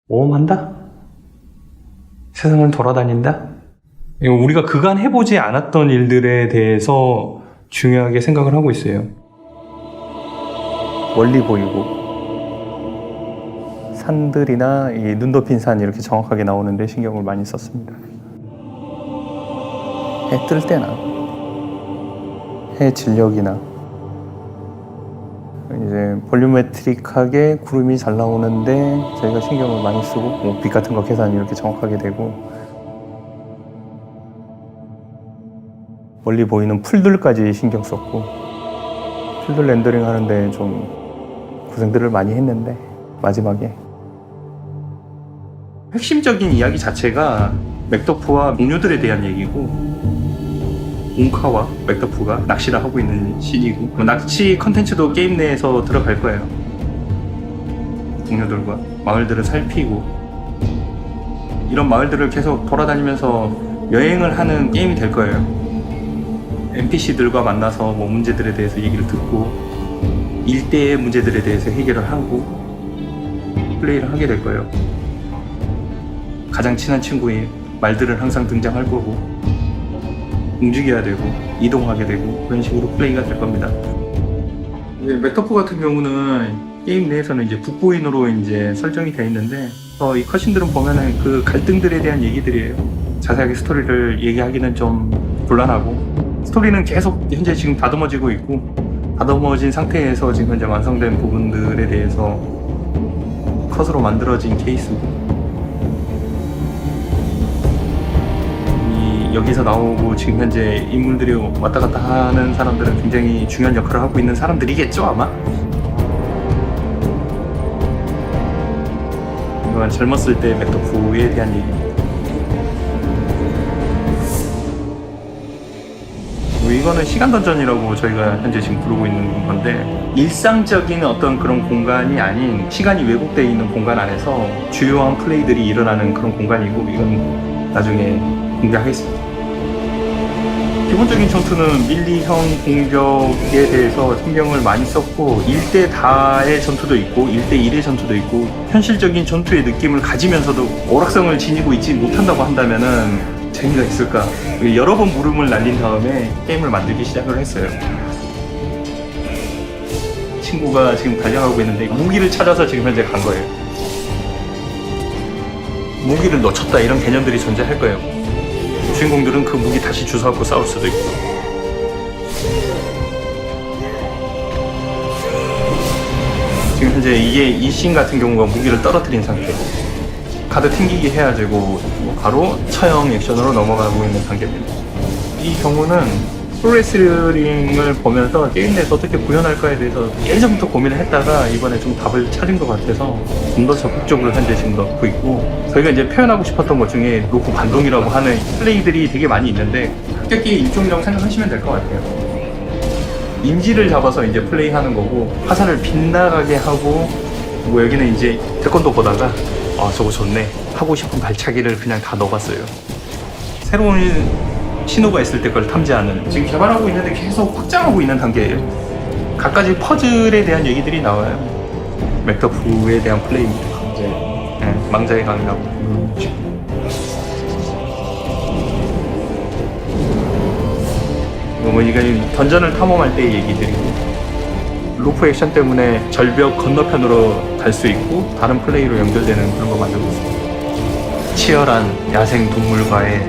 모험한다? 세상을 돌아다닌다? 우리가 그간 해보지 않았던 일들에 대해서 중요하게 생각을 하고 있어요. 멀리 보이고 산들이나 이 눈 덮인 산 이렇게 정확하게 나오는데 신경을 많이 썼습니다. 해 뜰 때나 해 진력이나 이제 볼륨메트릭하게 구름이 잘 나오는데 저희가 신경을 많이 쓰고 빛 같은 거 계산이 이렇게 정확하게 되고 멀리 보이는 풀들까지 신경 썼고 풀들 렌더링 하는데 좀 고생들을 많이 했는데 마지막에 핵심적인 이야기 자체가 맥더프와 공유들에 대한 얘기고 웅카와 맥더프가 낚시를 하고 있는 씬이고 낚시 컨텐츠도 게임 내에서 들어갈 거예요. 공유들과 마을들을 살피고 이런 마을들을 계속 돌아다니면서 여행을 하는 게임이 될 거예요. NPC들과 만나서 뭐 문제들에 대해서 얘기를 듣고 일대의 문제들에 대해서 해결을 하고 플레이를 하게 될 거예요. 가장 친한 친구의 말들은 항상 등장할 거고 움직여야 되고 이동하게 되고 그런 식으로 플레이가 될 겁니다. 이제 맥더프 같은 경우는 게임 내에서는 이제 북부인으로 이제 설정이 되어 있는데 이 컷신들은 보면은 그 갈등들에 대한 얘기들이에요. 자세하게 스토리를 얘기하기는 좀 곤란하고 스토리는 계속 현재 지금 다듬어지고 있고 다듬어진 상태에서 지금 현재 완성된 부분들에 대해서 컷으로 만들어진 케이스고 여기서 나오고 지금 현재 인물들이 왔다 갔다 하는 사람들은 굉장히 중요한 역할을 하고 있는 사람들이겠죠 아마? 이건 젊었을 때 맥더프에 대한 얘기입니다. 이거는 시간 던전이라고 저희가 현재 지금 부르고 있는 건데 일상적인 어떤 그런 공간이 아닌 시간이 왜곡되어 있는 공간 안에서 주요한 플레이들이 일어나는 그런 공간이고 이건 나중에 공개하겠습니다. 기본적인 전투는 밀리형 공격에 대해서 신경을 많이 썼고 1대 다의 전투도 있고 1대 1의 전투도 있고 현실적인 전투의 느낌을 가지면서도 오락성을 지니고 있지 못한다고 한다면은 재미가 있을까? 여러 번 물음을 날린 다음에 게임을 만들기 시작을 했어요. 친구가 지금 달려가고 있는데 무기를 찾아서 지금 현재 간 거예요. 무기를 놓쳤다 이런 개념들이 존재할 거예요. 주인공들은 그 무기 다시 주워갖고 싸울 수도 있고 지금 현재 이 씬 같은 경우가 무기를 떨어뜨린 상태 카드 튕기기 해야 되고 바로 처형 액션으로 넘어가고 있는 단계입니다. 이 경우는 프로레슬링을 보면서 게임 내에서 어떻게 구현할까에 대해서 예전부터 고민을 했다가 이번에 좀 답을 찾은 것 같아서 좀 더 적극적으로 현재 지금 넣고 있고 저희가 이제 표현하고 싶었던 것 중에 로프 반동이라고 하는 플레이들이 되게 많이 있는데 합격기의 일종이라고 생각하시면 될 것 같아요. 인지를 잡아서 이제 플레이하는 거고 화살을 빗나가게 하고 뭐 여기는 이제 태권도 보다가 아 저거 좋네 하고 싶은 발차기를 그냥 다 넣어봤어요. 새로운 신호가 있을 때 그걸 탐지하는 지금 개발하고 있는데 계속 확장하고 있는 단계예요. 각가지 퍼즐에 대한 얘기들이 나와요. 맥더프에 대한 플레이입니다. 망자의 강이라고 뭐 이게 던전을 탐험할 때의 얘기들이고 로프 액션 때문에 절벽 건너편으로 갈 수 있고 다른 플레이로 연결되는 그런 거 만들고 있습니다. 치열한 야생 동물과의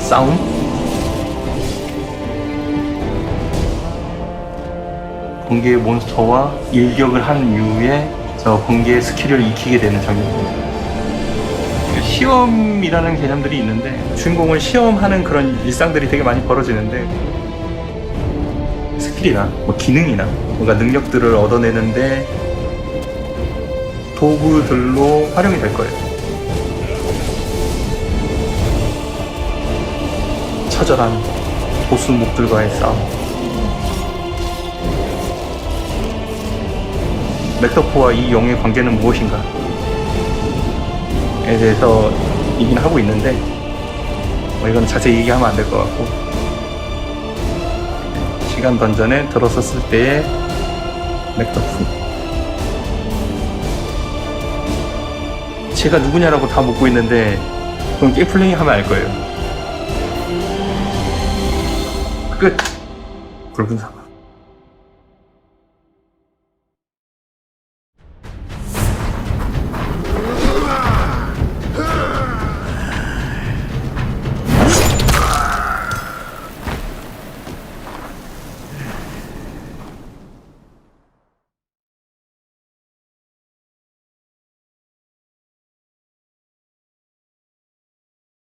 싸움? 번개의 몬스터와 일격을 한 이후에 저 번개의 스킬을 익히게 되는 장면입니다. 시험이라는 개념들이 있는데 주인공을 시험하는 그런 일상들이 되게 많이 벌어지는데 스킬이나 뭐 기능이나 뭔가 능력들을 얻어내는데 도구들로 활용이 될 거예요. 처절한 보스목들과의 싸움. 맥더프와 이 용의 관계는 무엇인가? 에 대해서 얘기는 하고 있는데 이건 자세히 얘기하면 안 될 것 같고 시간 던전에 들어섰을 때의 맥더프 제가 누구냐라고 다 묻고 있는데 그럼 게임 플레이 하면 알 거예요. 끝. 붉은 사막.